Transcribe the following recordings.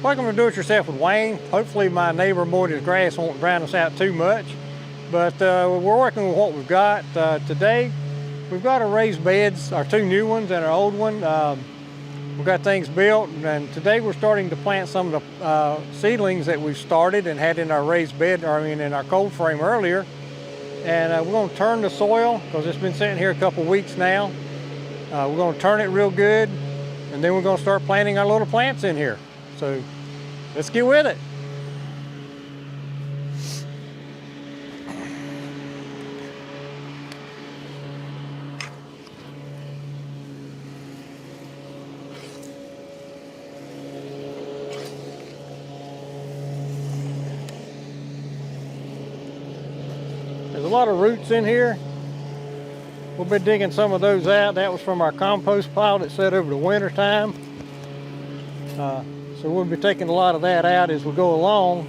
Welcome to Do It Yourself with Wayne. Hopefully my neighbor mowed his grass won't drown us out too much, but we're working with what we've got. Today we've got our raised beds, our two new ones and our old one. We've got things built, and today we're starting to plant some of the seedlings that we've started and had in our raised bed, in our cold frame earlier. And we're going to turn the soil because it's been sitting here a couple weeks now. We're going to turn it real good, and then we're going to start planting our little plants in here. So let's get with it. There's a lot of roots in here. We'll be digging some of those out. That was from our compost pile that set over the winter time. So we'll be taking a lot of that out as we go along.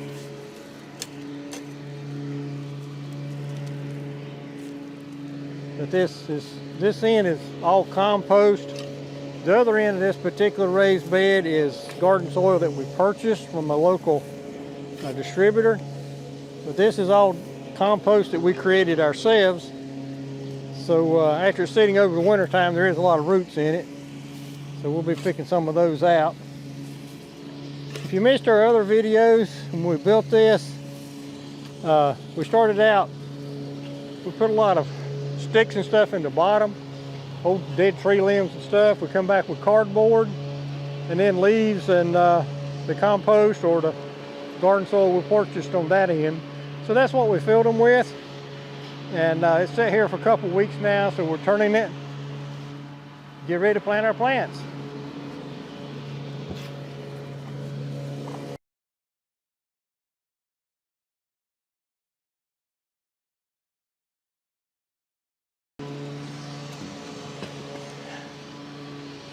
But this end is all compost. The other end of this particular raised bed is garden soil that we purchased from a local distributor. But this is all compost that we created ourselves. So after sitting over the winter time, there is a lot of roots in it. So we'll be picking some of those out. If you missed our other videos when we built this, we started out, we put a lot of sticks and stuff in the bottom, old dead tree limbs and stuff. We come back with cardboard and then leaves and the compost or the garden soil we purchased on that end. So that's what we filled them with. And it's sat here for a couple weeks now, so we're turning it, get ready to plant our plants.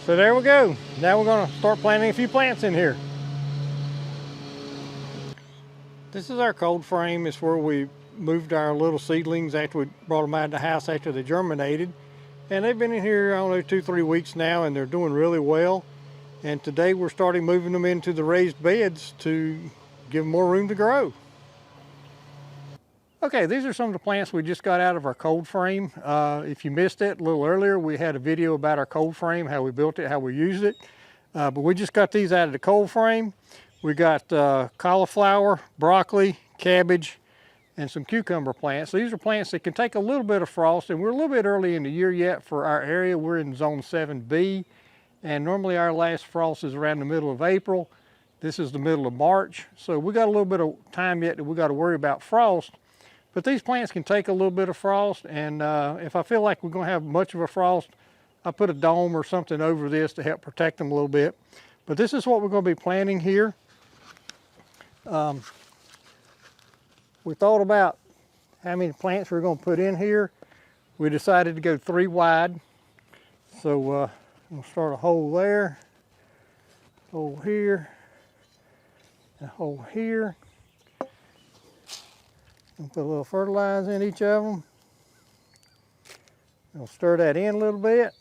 So there we go. Now we're going to start planting a few plants in here. This is our cold frame. It's where we moved our little seedlings after we brought them out of the house after they germinated. And they've been in here, I don't know, 2-3 weeks now, and they're doing really well. And today we're starting moving them into the raised beds to give them more room to grow. Okay, these are some of the plants we just got out of our cold frame. If you missed it a little earlier, we had a video about our cold frame, how we built it, how we used it. But we just got these out of the cold frame. We got cauliflower, broccoli, cabbage, and some cucumber plants. These are plants that can take a little bit of frost, and we're a little bit early in the year yet for our area. We're in zone 7B, and normally our last frost is around the middle of April. This is the middle of March, so we got a little bit of time yet that we got to worry about frost. But these plants can take a little bit of frost, and if I feel like we're going to have much of a frost, I put a dome or something over this to help protect them a little bit. But this is what we're going to be planting here. We thought about how many plants we're going to put in here. We decided to go 3 wide. So we'll start a hole there, hole here, a hole here. We'll put a little fertilize in each of them. We'll stir that in a little bit.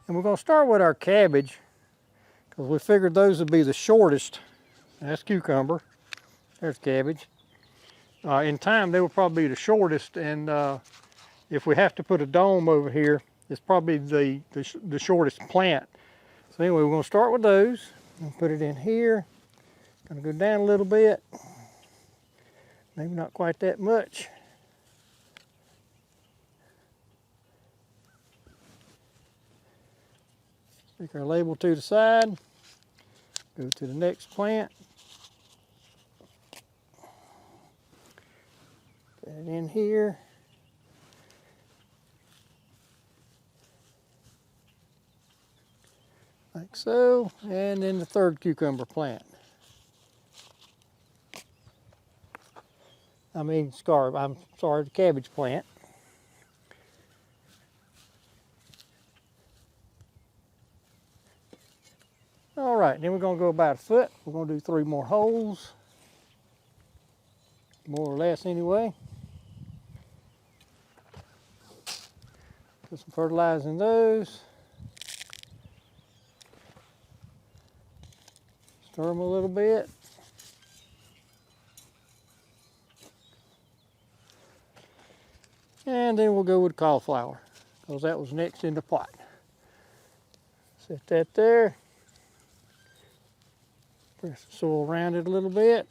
And we're going to start with our cabbage because we figured those would be the shortest. That's cucumber. There's cabbage. In time, they will probably be the shortest, and if we have to put a dome over here, it's probably the shortest plant. So anyway, we're going to start with those. We'll put it in here. Going to go down a little bit. Maybe not quite that much. Stick our label to the side. Go to the next plant. Put it in here. Like so. And then the third cucumber plant. I'm sorry, the cabbage plant. All right, then we're going to go about a foot. We're going to do 3 more holes, more or less anyway. Put some fertilizer in those. Stir them a little bit. And then we'll go with cauliflower, because that was next in the pot. Set that there. Press the soil around it a little bit.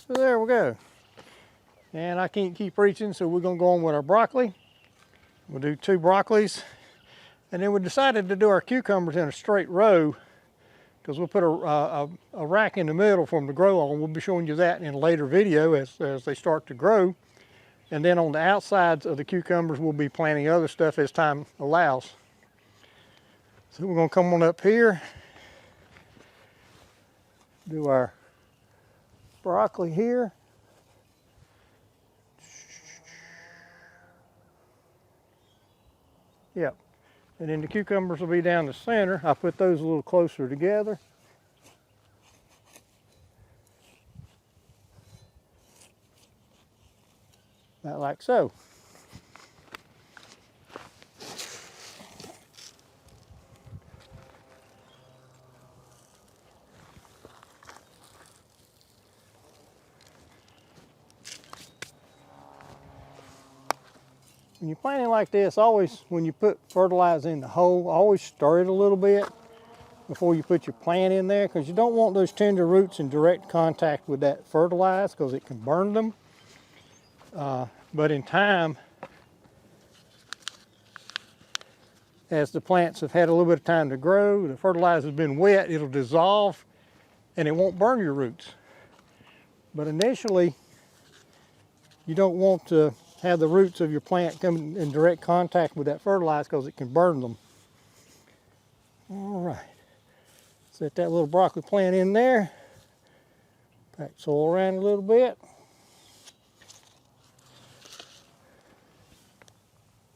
So there we go. And I can't keep reaching, so we're going to go on with our broccoli. We'll do 2 broccolis. And then we decided to do our cucumbers in a straight row, because we'll put a rack in the middle for them to grow on. We'll be showing you that in a later video as they start to grow. And then on the outsides of the cucumbers, we'll be planting other stuff as time allows. So we're going to come on up here, do our broccoli here. Yep. And then the cucumbers will be down the center. I put those a little closer together. About like so. When you're planting like this, always, when you put fertilizer in the hole, always stir it a little bit before you put your plant in there, because you don't want those tender roots in direct contact with that fertilizer, because it can burn them. But in time, as the plants have had a little bit of time to grow, the fertilizer has been wet, it'll dissolve and it won't burn your roots. But initially, you don't want to have the roots of your plant come in direct contact with that fertilizer, because it can burn them. All right, set that little broccoli plant in there. Pack soil around a little bit.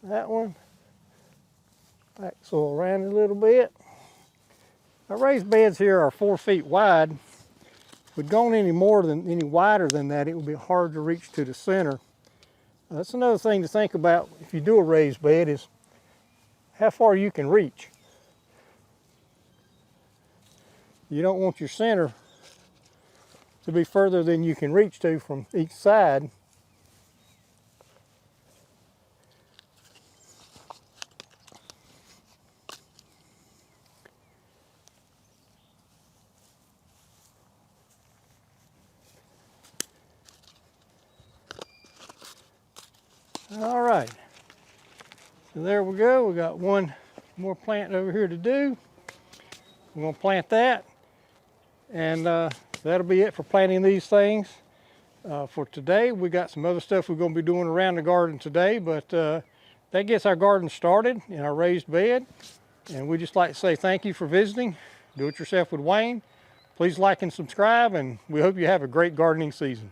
That one. Pack soil around a little bit. Our raised beds here are 4 feet wide. If we'd gone any wider than that, it would be hard to reach to the center. That's another thing to think about if you do a raised bed, is how far you can reach. You don't want your center to be further than you can reach to from each side. All right, so there we go. We got one more plant over here to do. We're going to plant that, and that'll be it for planting these things for today. We got some other stuff we're going to be doing around the garden today, but that gets our garden started in our raised bed. And we just like to say thank you for visiting Do It Yourself with Wayne. Please like and subscribe, and we hope you have a great gardening season.